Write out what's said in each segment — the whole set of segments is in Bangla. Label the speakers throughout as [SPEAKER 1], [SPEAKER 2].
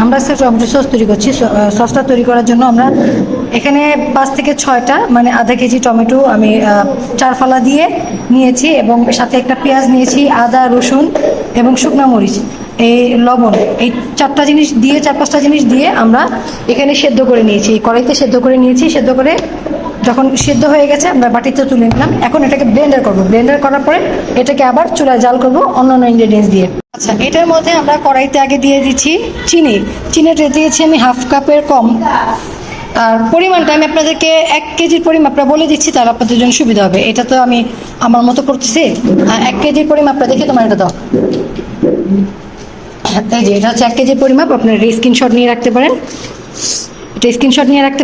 [SPEAKER 1] আমরা টমেটো সস তৈরি করছি। সসটা তৈরি করার জন্য আমরা এখানে 5 থেকে 6টা মানে আধা কেজি টমেটো আমি 4 ফালা দিয়ে নিয়েছি এবং সাথে একটা পেঁয়াজ নিয়েছি, আদা, রসুন এবং শুকনো মরিচ, এই লবণ, এই 4টা জিনিস দিয়ে 4-5টা জিনিস দিয়ে আমরা এখানে সেদ্ধ করে নিয়েছি, কড়াইতে সেদ্ধ করে নিয়েছি। সেদ্ধ করে যখন সেদ্ধ হয়ে গেছে আমরা বাটিতে তুলে নিলাম। এখন এটাকে ব্লেন্ডার করব। ব্লেন্ডার করার পরে এটাকে আবার চুলায় জাল করব অন্যান্য ইনগ্রেডিয়েন্টস দিয়ে। আচ্ছা, এটার মধ্যে আমরা কড়াইতে আগে দিয়ে দিচ্ছি চিনিটা দিয়েছি আমি হাফ কাপের কম। আর পরিমাণটা আমি আপনাদেরকে 1 কেজির পরিমাপটা বলে দিচ্ছি, তাহলে আপনাদের জন্য সুবিধা হবে। এটা তো আমি আমার মতো করতেছি। 1 কেজির পরিমাপটা দেখে তোমার এটা দাও। এই যে এটা হচ্ছে 1 কেজির পরিমাপ। আপনারা স্ক্রিনশট নিয়ে রাখতে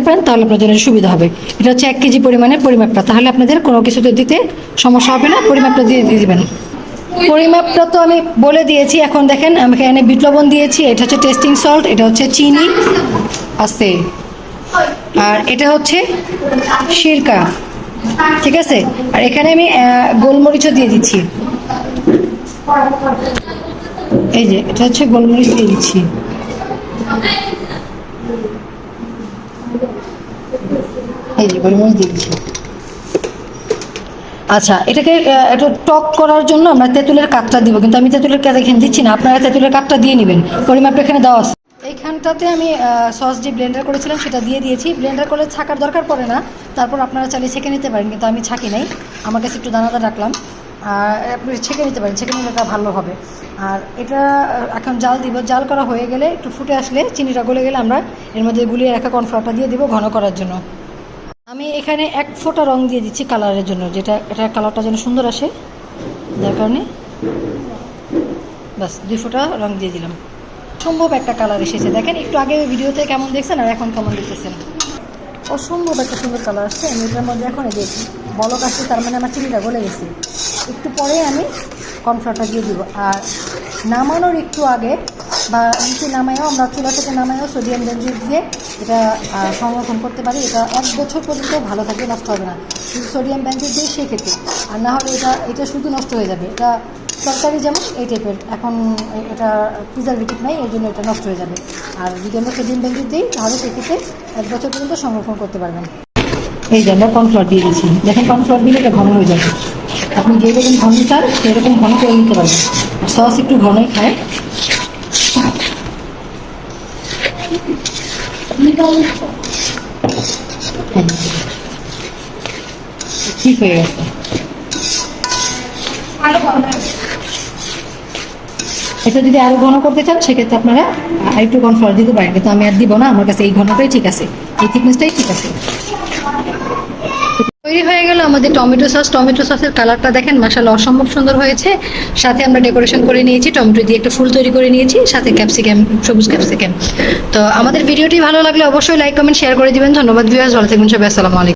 [SPEAKER 1] পারেন, তাহলে আপনাদের জন্য সুবিধা হবে। এটা হচ্ছে 1 কেজি পরিমাণের পরিমাপটা, তাহলে আপনাদের কোনো কিছুতে দিতে সমস্যা হবে না। পরিমাপটা দিয়ে দিবেন। পরিমাপটা তো আমি বলে দিয়েছি। এখন দেখেন আমি এখানে বিট লবণ দিয়েছি, এটা হচ্ছে টেস্টিং সল্ট, এটা হচ্ছে চিনি আছে, আর এটা হচ্ছে সিরকা, ঠিক আছে। আর এখানে আমি গোলমরিচও দিয়ে দিচ্ছি। এই যে এটা হচ্ছে গোলমরিচ দিয়ে দিচ্ছি। এই যে গোলমরিচ দিয়ে দিচ্ছি। আচ্ছা, এটাকে একটু টক করার জন্য আমরা তেঁতুলের কাঠটা দিব, কিন্তু আমি তেঁতুলের কাঠ এখানে দিচ্ছি না, আপনারা তেঁতুলের কাঠটা দিয়ে নেবেন। পরিমাপটা এখানে দেওয়া আছে। এইখানটাতে আমি সস যে ব্লেন্ডার করেছিলাম সেটা দিয়ে দিয়েছি। ব্লেন্ডার করলে ছাকার দরকার পড়ে না, তারপর আপনারা চাইলে ছেঁকে নিতে পারেন, কিন্তু আমি ছাঁকি নাই, আমার কাছে একটু দানাদার রাখলাম। আর আপনি ছেঁকে নিতে পারেন, ছেঁকে নিলে এটা ভালো হবে। আর এটা এখন জাল দিব। জাল করা হয়ে গেলে একটু ফুটে আসলে, চিনিটা গলে গেলে আমরা এর মধ্যে গুলিয়ে রাখা কর্নফ্লাওয়ারটা দিয়ে দিব ঘন করার জন্য। আমি এখানে 1 ফোঁটা রং দিয়ে দিচ্ছি কালারের জন্য, এটার কালারটা যেন সুন্দর আসে, যার কারণে বাস 2 ফোঁটা রং দিয়ে দিলাম। অসম্ভব একটা কালার এসেছে, দেখেন একটু আগে ভিডিওতে কেমন দেখছেন আর এখন কেমন দেখতেছেন। অসম্ভব একটা সুন্দর কালার আসছে। আমি এটার মধ্যে এখন এই যে বলক আসছে, তার মানে আমার চিনিটা গলে গেছে। একটু পরে আমি কর্নফ্লাওয়ারটা দিয়ে দিব। আর নামানোর একটু আগে বা নিচে নামাইও, আমরা চুলা থেকে নামাইও সোডিয়াম বেঞ্জিন দিয়ে এটা সংরক্ষণ করতে পারি। এটা 1 বছর পর্যন্ত ভালো থাকবে, নষ্ট হবে না। কিন্তু সোডিয়াম বেঞ্জিন দিয়ে সেক্ষেত্রে, আর না হলে এটা শুধু নষ্ট হয়ে যাবে। এটা তরকারি যেমন এই টাইপের, এখন এটা প্রিজারভেটিভ নাই, এই জন্য এটা নষ্ট হয়ে যাবে। আর যদি আমরা সোডিয়াম বেঞ্জিন দিই তাহলে সেক্ষেত্রে 1 বছর পর্যন্ত সংরক্ষণ করতে পারবেন। এই যে আমরা কর্নফ্লাওয়ার দিয়ে দিচ্ছি, দেখেন কর্নফ্লাওয়ার দিলে এটা ঘন হয়ে যাবে। আপনি যেরকম ঘন চান সেরকম ঘন করে নিতে পারবেন। সস একটু ঘনই খায়। ঠিক হয়ে গেছে। এটা যদি আরো ঘন করতে চান সেক্ষেত্রে আপনারা আরেকটু কর্নফ্লাওয়ার দিতে পারেন, কিন্তু আমি আর দিব না, আমার কাছে এই ঘনটাই ঠিক আছে, এই থিকনেসটাই ঠিক আছে। তৈরি হয়ে গেল আমাদের টমেটো সস। টমেটো সসের কালারটা দেখেন, মাশাআল্লাহ অসম্ভব সুন্দর হয়েছে। সাথে আমরা ডেকোরেশন করে নিয়েছি, টমেটো দিয়ে একটা ফুল তৈরি করে নিয়েছি, সাথে ক্যাপসিকাম, সবুজ ক্যাপসিকাম। তো আমাদের ভিডিওটি ভালো লাগলে অবশ্যই লাইক, কমেন্ট, শেয়ার করে দিবেন। ধন্যবাদ ভিউয়ার্স, ভালো থাকবেন সবাই, আসসালামু আলাইকুম।